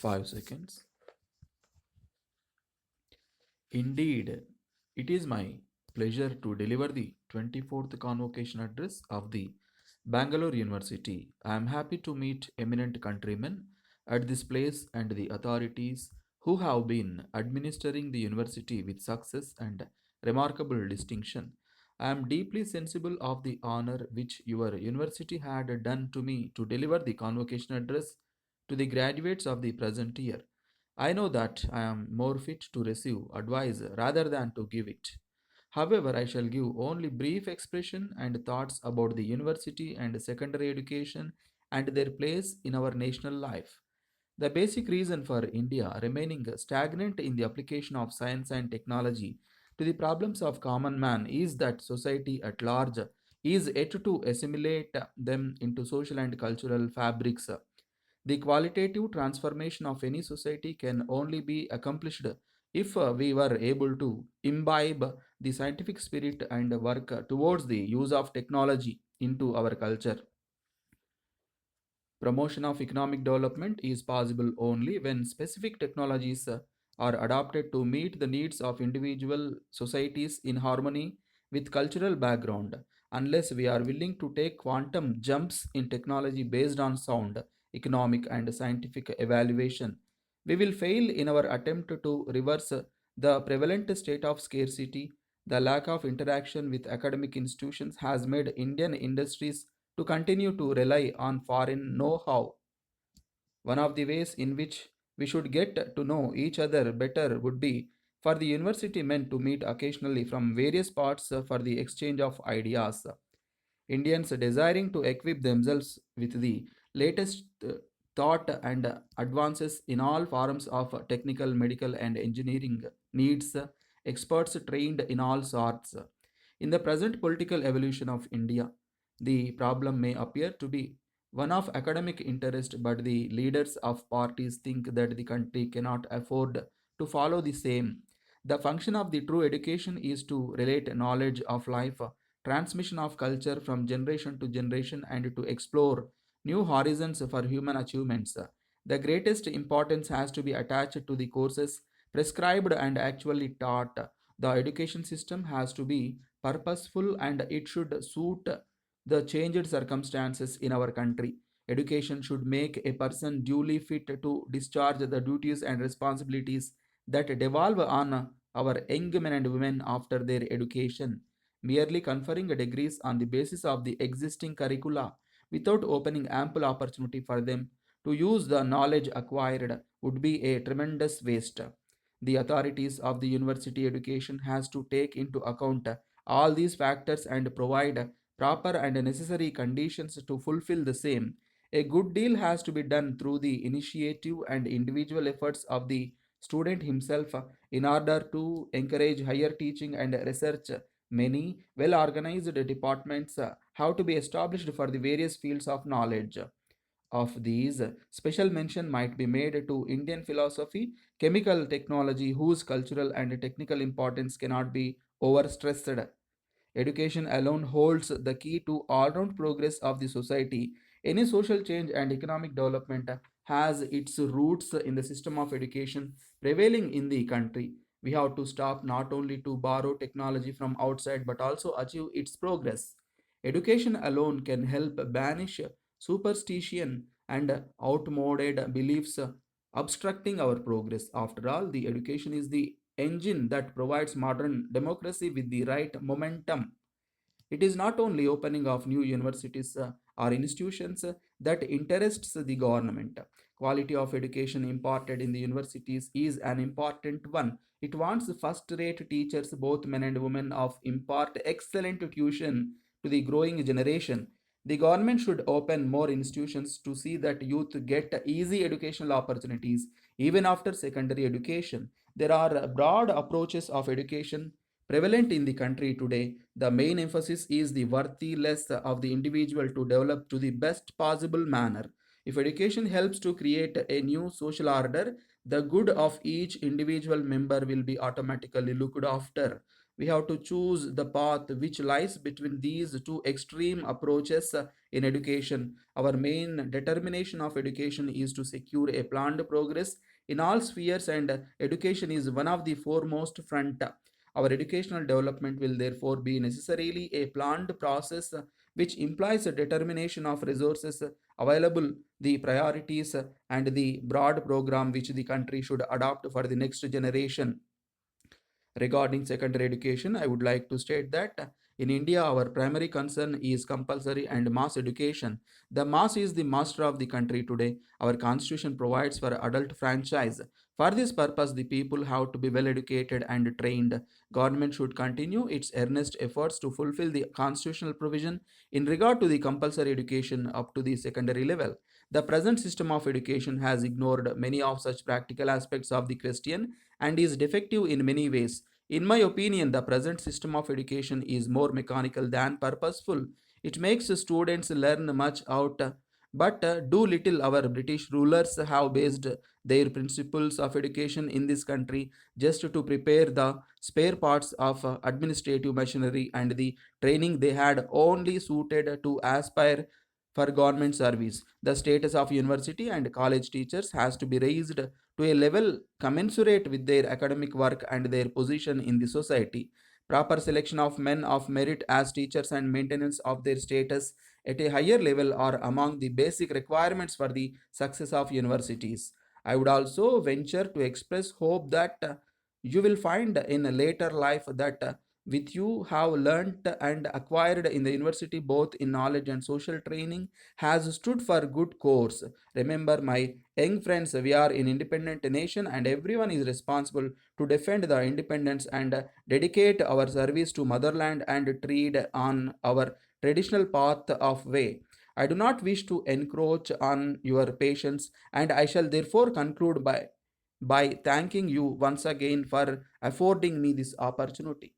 5 seconds. Indeed, it is my pleasure to deliver the 24th convocation address of the Bangalore University. I am happy to meet eminent countrymen at this place and the authorities who have been administering the university with success and remarkable distinction. I am deeply sensible of the honor which your university had done to me to deliver the convocation address to the graduates of the present year. I know that I am more fit to receive advice rather than to give it. However, I shall give only brief expression and thoughts about the university and secondary education and their place in our national life. The basic reason for India remaining stagnant in the application of science and technology to the problems of common man is that society at large is yet to assimilate them into social and cultural fabrics. The qualitative transformation of any society can only be accomplished if we were able to imbibe the scientific spirit and work towards the use of technology into our culture. Promotion of economic development is possible only when specific technologies are adopted to meet the needs of individual societies in harmony with cultural background. Unless we are willing to take quantum jumps in technology based on sound, economic, and scientific evaluation, we will fail in our attempt to reverse the prevalent state of scarcity. The lack of interaction with academic institutions has made Indian industries to continue to rely on foreign know how. One of the ways in which we should get to know each other better would be for the university men to meet occasionally from various parts for the exchange of ideas. Indians desiring to equip themselves with the latest thought and advances in all forms of technical, medical, and engineering needs experts trained in all sorts. In the present political evolution of India, the problem may appear to be one of academic interest, but the leaders of parties think that the country cannot afford to follow the same. The function of the true education is to relate knowledge of life, transmission of culture from generation to generation, and to explore new horizons for human achievements. The greatest importance has to be attached to the courses prescribed and actually taught. The education system has to be purposeful and it should suit the changed circumstances in our country. Education should make a person duly fit to discharge the duties and responsibilities that devolve on our young men and women after their education. Merely conferring degrees on the basis of the existing curricula without opening ample opportunity for them to use the knowledge acquired would be a tremendous waste. The authorities of the university education has to take into account all these factors and provide proper and necessary conditions to fulfill the same. A good deal has to be done through the initiative and individual efforts of the student himself in order to encourage higher teaching and research. Many well organized departments have to be established for the various fields of knowledge. Of these, special mention might be made to Indian philosophy, chemical technology, whose cultural and technical importance cannot be overstressed. Education alone holds the key to all round progress of the society. Any social change and economic development has its roots in the system of education prevailing in the country. We have to stop not only to borrow technology from outside but also achieve its progress. Education alone can help banish superstition and outmoded beliefs obstructing our progress. After all, the education is the engine that provides modern democracy with the right momentum. It is not only opening of new universities or institutions that interests the government. Quality of education imparted in the universities is an important one. It wants first-rate teachers, both men and women, of impart excellent tuition to the growing generation. The government should open more institutions to see that youth get easy educational opportunities even after secondary education. There are broad approaches of education prevalent in the country today. The main emphasis is the worthiness of the individual to develop to the best possible manner. If education helps to create a new social order, the good of each individual member will be automatically looked after. We have to choose the path which lies between these two extreme approaches in education. Our main determination of education is to secure a planned progress in all spheres, and education is one of the foremost front. Our educational development will therefore be necessarily a planned process which implies a determination of resources available, the priorities, and the broad program which the country should adopt for the next generation. Regarding secondary education, I would like to state that in India, our primary concern is compulsory and mass education. The mass is the master of the country today. Our constitution provides for adult franchise. For this purpose, the people have to be well educated and trained. Government should continue its earnest efforts to fulfill the constitutional provision in regard to the compulsory education up to the secondary level. The present system of education has ignored many of such practical aspects of the question and is defective in many ways. In my opinion, the present system of education is more mechanical than purposeful. It makes students learn much out but do little. Our British rulers have based their principles of education in this country just to prepare the spare parts of administrative machinery, and the training they had only suited to aspire for government service. The status of university and college teachers has to be raised to a level commensurate with their academic work and their position in the society. Proper selection of men of merit as teachers and maintenance of their status at a higher level are among the basic requirements for the success of universities. I would also venture to express hope that you will find in a later life that with you have learnt and acquired in the university both in knowledge and social training has stood for good course. Remember, my young friends, we are an independent nation and everyone is responsible to defend the independence and dedicate our service to motherland and tread on our traditional path of way. I do not wish to encroach on your patience, and I shall therefore conclude by thanking you once again for affording me this opportunity.